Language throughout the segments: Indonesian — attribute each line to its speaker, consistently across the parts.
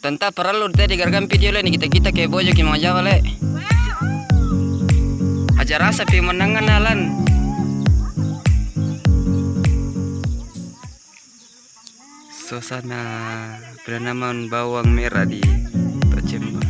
Speaker 1: Tanta perlu tadi digarkan video le kita ke bojo ki mau Jawa le. Aja rasa pi menangan alan. Suasana penanaman bawang merah di Tocemba.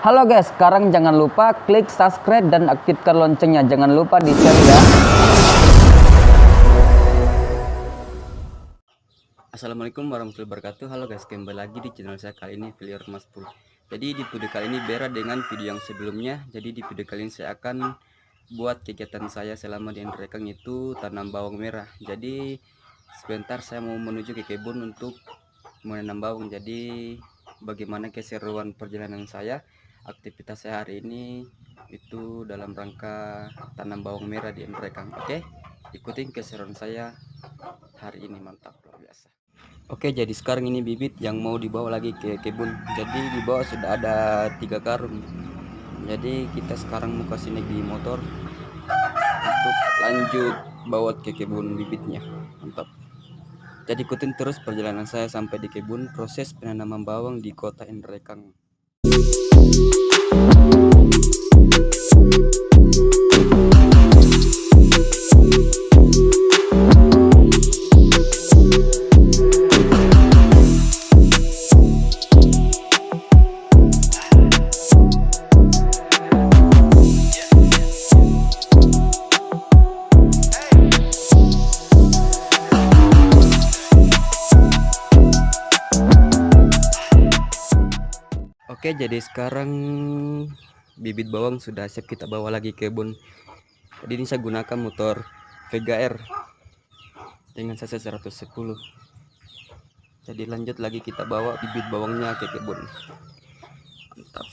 Speaker 2: Halo guys, sekarang jangan lupa klik subscribe dan aktifkan loncengnya. Jangan lupa di share ya.
Speaker 1: Assalamualaikum warahmatullahi wabarakatuh. Halo guys, kembali lagi di channel saya kali ini Video Mas Pul. Jadi di video kali ini beda dengan video yang sebelumnya. Jadi di video kali ini saya akan buat kegiatan saya selama di Endrekang, itu tanam bawang merah. Jadi sebentar saya mau menuju ke kebun untuk menanam bawang. Jadi bagaimana keseruan perjalanan saya, aktivitas saya hari ini itu dalam rangka tanam bawang merah di Endrekang. Oke, ikutin keseruan saya hari ini, mantap luar biasa. Oke, jadi sekarang ini bibit yang mau dibawa lagi ke kebun. Jadi di bawah sudah ada 3 karung. Jadi kita sekarang mau kasih naik di motor untuk lanjut bawa ke kebun bibitnya. Mantap. Jadi ikutin terus perjalanan saya sampai di kebun proses penanaman bawang di kota Endrekang. Oke, jadi sekarang bibit bawang sudah siap kita bawa lagi ke kebun. Jadi ini saya gunakan motor Vega R dengan cc 110. Jadi lanjut lagi kita bawa bibit bawangnya ke kebun. Mantap.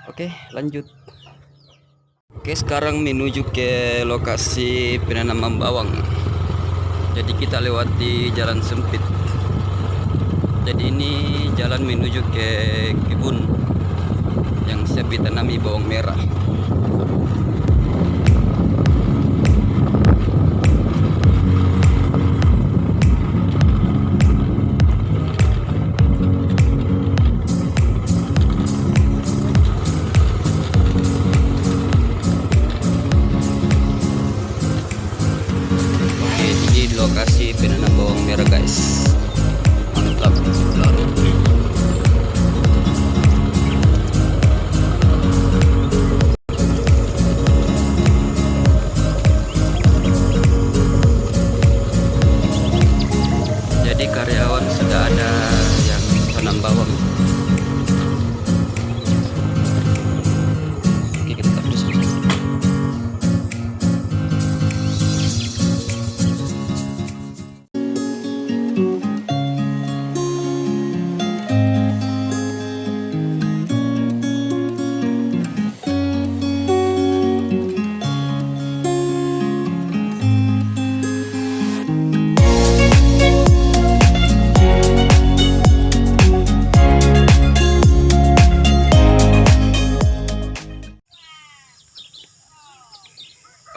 Speaker 1: Oke, lanjut. Oke, sekarang menuju ke lokasi penanaman bawang. Jadi kita lewati jalan sempit. Jadi ini jalan menuju ke kebun yang siap ditanami bawang merah. Oke, ini lokasi penanam bawang merah guys. Mantap.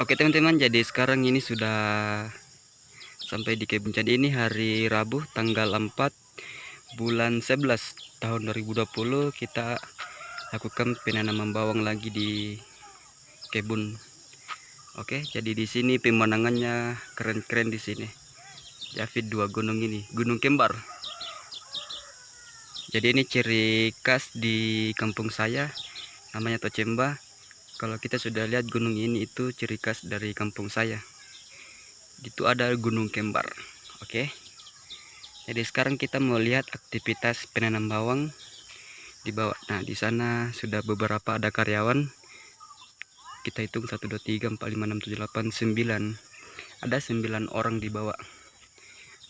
Speaker 1: Oke teman-teman, jadi sekarang ini sudah sampai di kebun. Jadi ini hari Rabu tanggal 4 bulan 11 tahun 2020, kita lakukan penanaman bawang lagi di kebun. Oke, jadi di sini pemandangannya keren-keren di sini. David dua gunung ini, Gunung Kembar. Jadi ini ciri khas di kampung saya, namanya Tocemba. Kalau kita sudah lihat gunung ini, itu ciri khas dari kampung saya. Itu ada Gunung Kembar. Oke. Jadi sekarang kita mau lihat aktivitas penanam bawang di bawah. Nah, di sana sudah beberapa ada karyawan. Kita hitung 1 2 3 4 5 6 7 8 9. Ada 9 orang di bawah.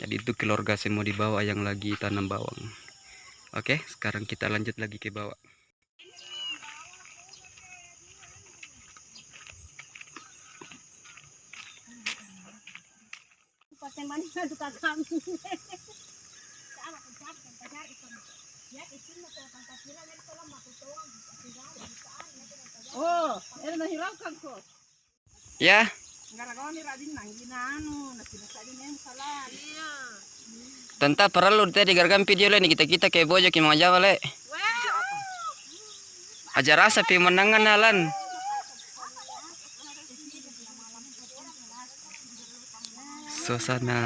Speaker 1: Jadi itu keluarga semua di bawah yang lagi tanam bawang. Oke, sekarang kita lanjut lagi ke bawah.
Speaker 3: Oh, era nahirapan ko.
Speaker 1: Ya,
Speaker 3: Garagawa ni Radin nang ginano, nasinasali niya yung salan. Iya.
Speaker 1: tanta perlu tadi gargan video le nih kita ke bojo ke mga Jawa le. Aja rasa pemenangan alan. Suasana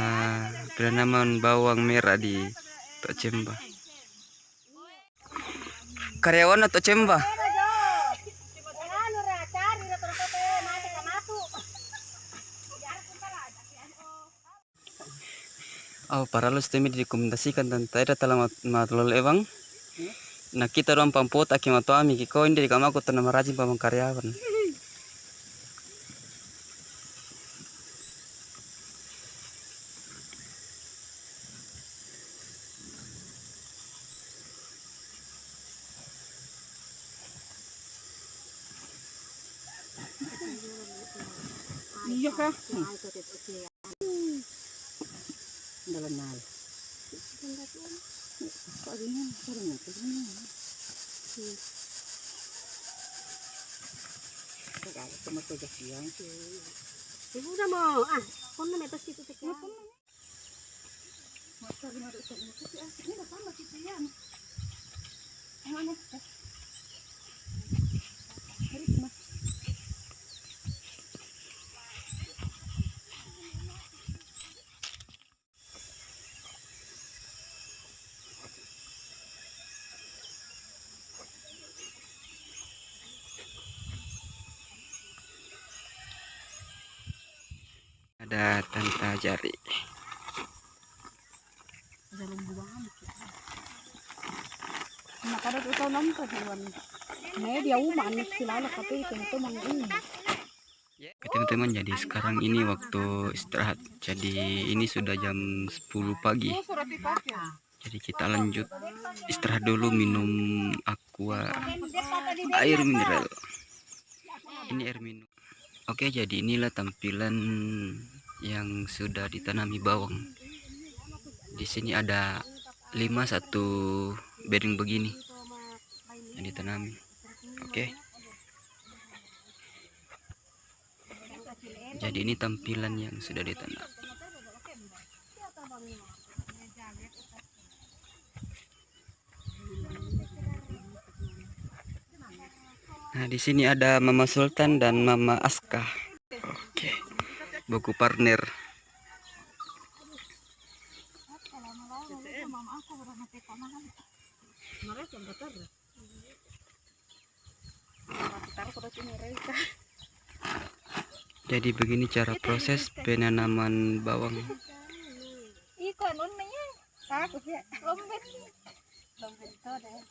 Speaker 1: penanaman bawang merah di Tocemba. Karyawan atau Tocemba? Oh, para los temi direkomendasikan dan tayo telah matulol evang. Nah, kita orang pampot aki matoami ki ko hindi kama ko tanam rajin pamang karyawan.
Speaker 3: Iya ka? Dalanal. Kagingan, sarang ito. Kagaya ko matugas yan.
Speaker 4: Siguro mo, kung na may tas dito sa
Speaker 3: Masabi na rin sa mga kasi ini nasama kita yan. Ano? Harit na.
Speaker 1: Ada tanta jari.
Speaker 3: Dalam buwangan. Nakada ito lang pa hewan. Nah, dia uman sila tapi itu mangin.
Speaker 1: Oke, teman-teman, jadi sekarang ini waktu istirahat. Jadi ini sudah jam 10 pagi. Jadi kita lanjut istirahat dulu, minum aqua, air mineral. Ini air minum. Oke, jadi inilah tampilan yang sudah ditanami bawang. Di sini ada 5 satu bedding begini yang ditanami. Oke. Jadi ini tampilan yang sudah ditanam. Nah, di sini ada Mama Sultan dan Mama Aska. Oke. Buku partner. Jadi begini cara proses penanaman bawang.
Speaker 4: Iko nun niya. Ako siya. Lombet. Lombet to deh.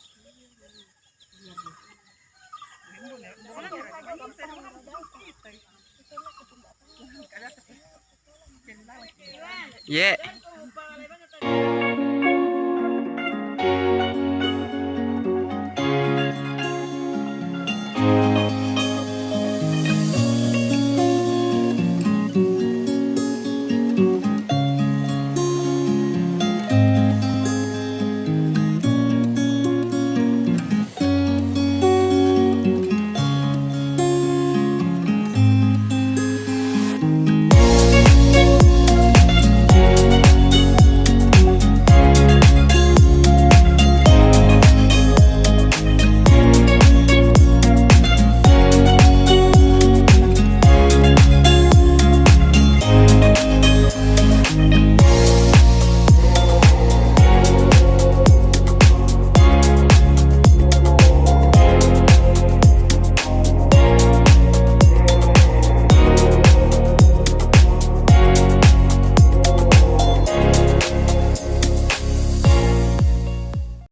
Speaker 1: Yeah.